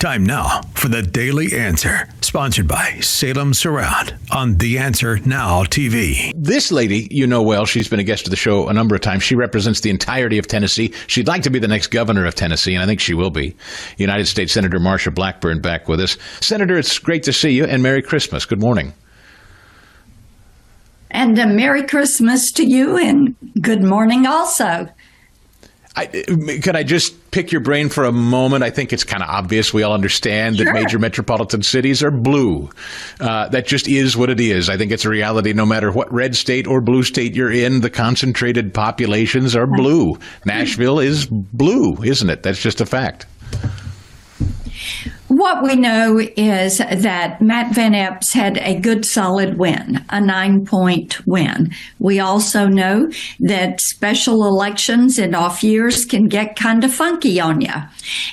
Time now for the Daily Answer, sponsored by Salem Surround on The Answer Now TV. This lady, you know well, she's been a guest of the show a number of times. She represents the entirety of Tennessee. She'd like to be the next governor of Tennessee, and I think she will be. United States Senator Marsha Blackburn back with us. Senator, it's great to see you, and Merry Christmas. Good morning. And a Merry Christmas to you, and good morning also. Could I just pick your brain for a moment? I think it's kind of obvious. We all understand that major metropolitan cities are blue. That just is what it is. I think it's a reality no matter what red state or blue state you're in. The concentrated populations are blue. Nashville is blue, isn't it? That's just a fact. What we know is that Matt Van Epps had a good solid win, a 9-point win. We also know that special elections and off years can get kind of funky on you.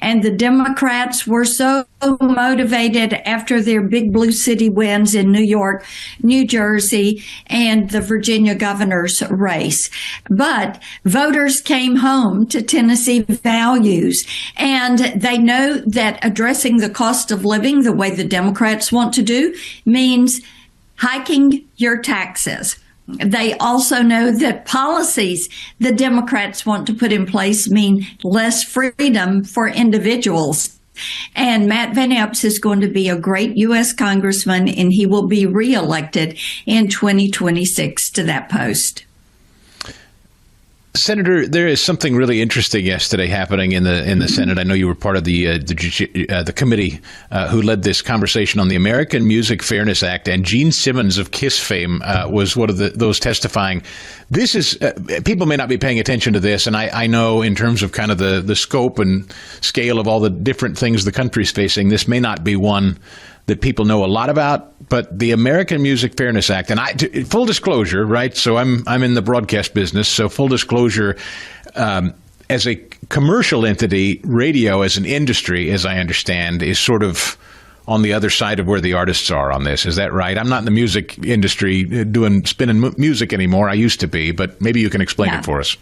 And the Democrats were so motivated after their big blue city wins in New York, New Jersey, and the Virginia governor's race. But voters came home to Tennessee values, and they know that addressing the cost of living the way the Democrats want to do means hiking your taxes. They also know that policies the Democrats want to put in place mean less freedom for individuals. And Matt Van Epps is going to be a great U.S. congressman, and he will be reelected in 2026 to that post. Senator, there is something really interesting yesterday happening in the Senate. I know you were part of the committee who led this conversation on the American Music Fairness Act, and Gene Simmons of KISS fame was one of those testifying. This is people may not be paying attention to this, and I know in terms of kind of the scope and scale of all the different things the country's facing, this may not be one that people know a lot about, but the American Music Fairness Act, and full disclosure, right? So I'm in the broadcast business, so full disclosure, as a commercial entity, radio as an industry, as I understand, is sort of on the other side of where the artists are on this. Is that right? I'm not in the music industry spinning music anymore. I used to be, but maybe you can explain it for us.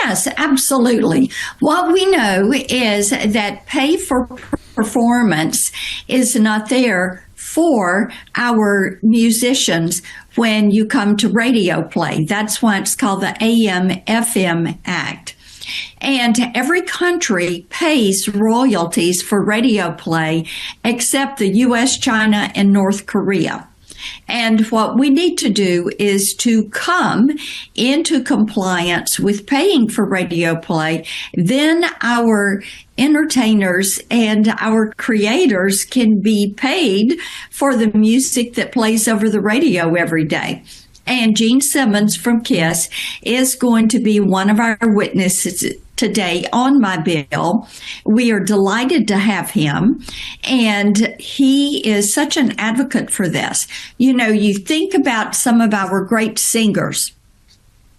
Yes, absolutely. What we know is that pay for performance is not there for our musicians when you come to radio play. That's why it's called the AM/FM Act. And every country pays royalties for radio play except the U.S., China, and North Korea. And what we need to do is to come into compliance with paying for radio play. Then our entertainers and our creators can be paid for the music that plays over the radio every day. And Gene Simmons from KISS is going to be one of our witnesses today on my bill. We are delighted to have him, and he is such an advocate for this. You know, you think about some of our great singers.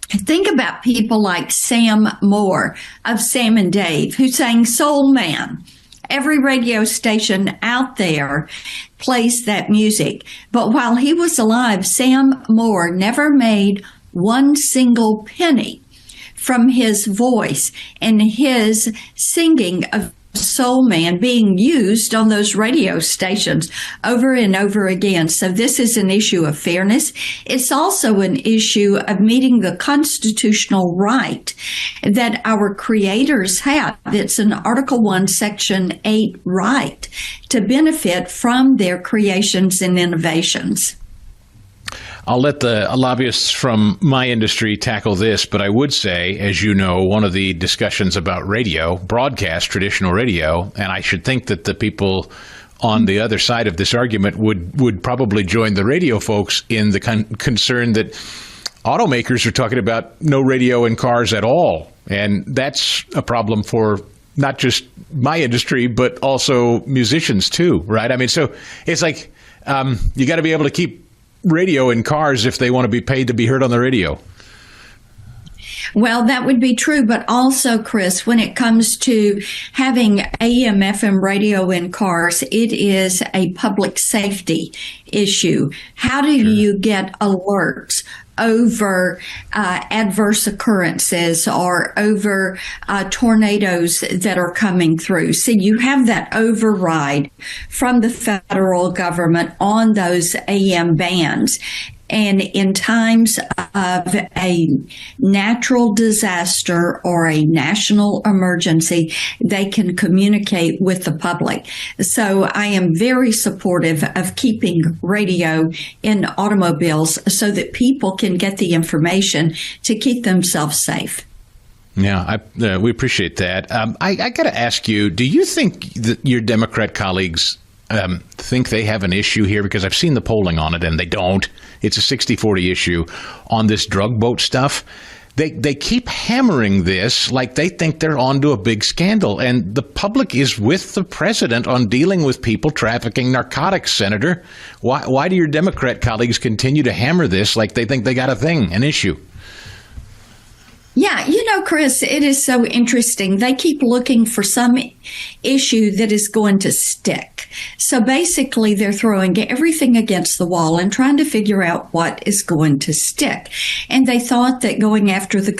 Think about people like Sam Moore of Sam and Dave, who sang Soul Man. Every radio station out there plays that music. But while he was alive, Sam Moore never made one single penny from his voice and his singing of Soul Man being used on those radio stations over and over again. So this is an issue of fairness. It's also an issue of meeting the constitutional right that our creators have. It's an Article 1, Section 8 right to benefit from their creations and innovations. I'll let the lobbyists from my industry tackle this, but I would say, as you know, one of the discussions about radio, broadcast, traditional radio, and I should think that the people on the other side of this argument would probably join the radio folks in the concern that automakers are talking about no radio in cars at all. And that's a problem for not just my industry, but also musicians too, right? I mean, so it's like you got to be able to keep radio in cars if they want to be paid to be heard on the radio. Well, that would be true, but also, Chris, when it comes to having AM, FM radio in cars, it is a public safety issue. How do you get alerts over adverse occurrences or over tornadoes that are coming through? See, you have that override from the federal government on those AM bands. And in times of a natural disaster or a national emergency, they can communicate with the public. So I am very supportive of keeping radio in automobiles so that people can get the information to keep themselves safe. Yeah, we appreciate that. I got to ask you, do you think that your Democrat colleagues think they have an issue here? Because I've seen the polling on it, and they don't. It's a 60-40 issue on this drug boat stuff. They keep hammering this like they think they're onto a big scandal. And the public is with the president on dealing with people trafficking narcotics, Senator. Why do your Democrat colleagues continue to hammer this like they think they got an issue? Yeah, Chris, it is so interesting. They keep looking for some issue that is going to stick. So basically, they're throwing everything against the wall and trying to figure out what is going to stick. And they thought that going after the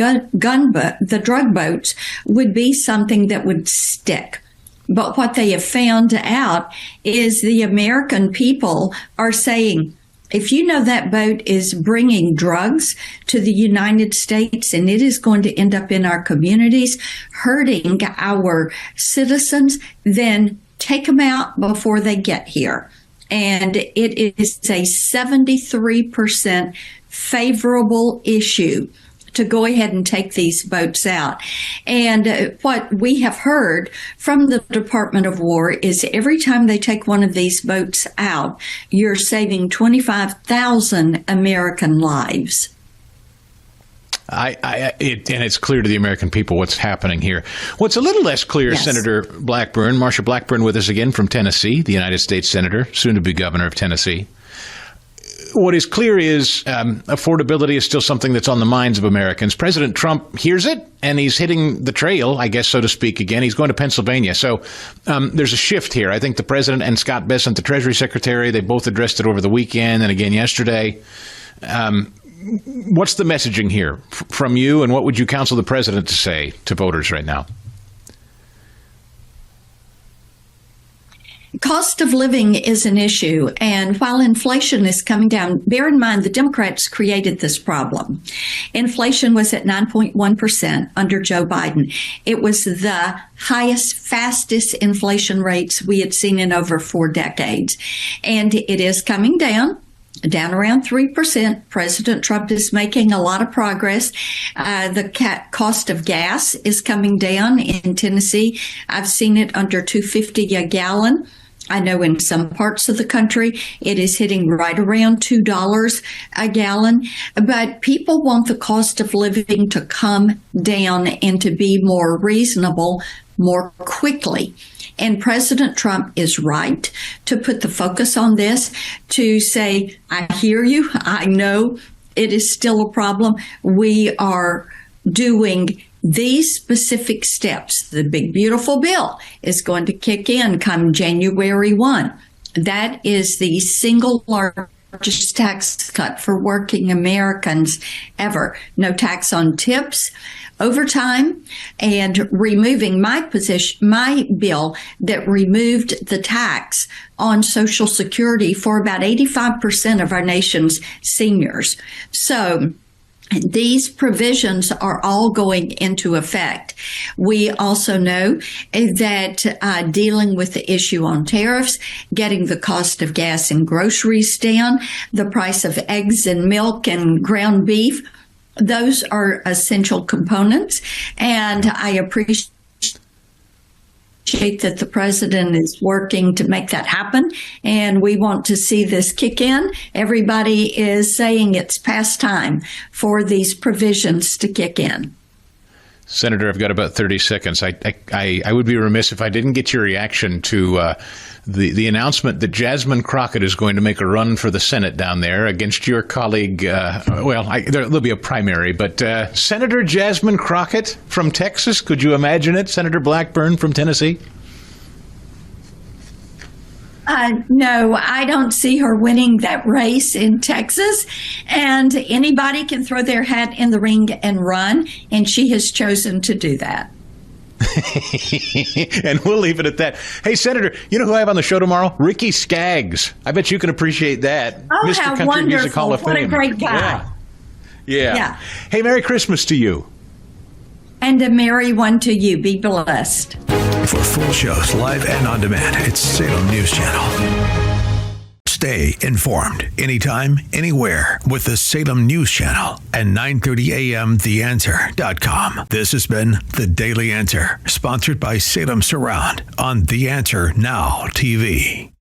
drug boats would be something that would stick. But what they have found out is the American people are saying, if you know that boat is bringing drugs to the United States and it is going to end up in our communities, hurting our citizens, then take them out before they get here. And it is a 73% favorable issue to go ahead and take these boats out. And what we have heard from the Department of War is every time they take one of these boats out, you're saving 25,000 American lives. And it's clear to the American people what's happening here. What's a little less clear, yes. Senator Blackburn, Marsha Blackburn with us again from Tennessee, the United States Senator, soon to be governor of Tennessee. What is clear is affordability is still something that's on the minds of Americans. President Trump hears it, and he's hitting the trail, I guess, so to speak, again. He's going to Pennsylvania. So there's a shift here. I think the president and Scott Bessent, the Treasury Secretary, they both addressed it over the weekend and again yesterday. What's the messaging here from you, and what would you counsel the president to say to voters right now? Cost of living is an issue, and while inflation is coming down, bear in mind the Democrats created this problem. Inflation was at 9.1% under Joe Biden. It was the highest, fastest inflation rates we had seen in over 4 decades, and it is coming down around 3%. President Trump is making a lot of progress. The cost of gas is coming down in Tennessee. I've seen it under $2.50 a gallon. I know in some parts of the country it is hitting right around $2 a gallon, but people want the cost of living to come down and to be more reasonable more quickly. And President Trump is right to put the focus on this, to say, I hear you, I know it is still a problem. We are doing these specific steps. The big, beautiful bill is going to kick in come January 1. That is the single largest tax cut for working Americans ever. No tax on tips, overtime, and removing my bill that removed the tax on Social Security for about 85% of our nation's seniors. So these provisions are all going into effect. We also know that dealing with the issue on tariffs, getting the cost of gas and groceries down, the price of eggs and milk and ground beef, those are essential components. And I appreciate that the president is working to make that happen, and we want to see this kick in. Everybody is saying it's past time for these provisions to kick in. Senator, I've got about 30 seconds. I would be remiss if I didn't get your reaction to the announcement that Jasmine Crockett is going to make a run for the Senate down there against your colleague. There'll be a primary, but Senator Jasmine Crockett from Texas, could you imagine it? Senator Blackburn from Tennessee? No, I don't see her winning that race in Texas. And anybody can throw their hat in the ring and run, and she has chosen to do that. And we'll leave it at that. Hey, Senator, you know who I have on the show tomorrow? Ricky Skaggs. I bet you can appreciate that. Oh, Mr. how Country wonderful. Music Hall of What Fame. a great guy. Yeah. Hey, Merry Christmas to you. And a merry one to you. Be blessed. For full shows, live and on demand, it's Salem News Channel. Stay informed anytime, anywhere with the Salem News Channel and 9:30 a.m. TheAnswer.com. This has been The Daily Answer, sponsored by Salem Surround on The Answer Now TV.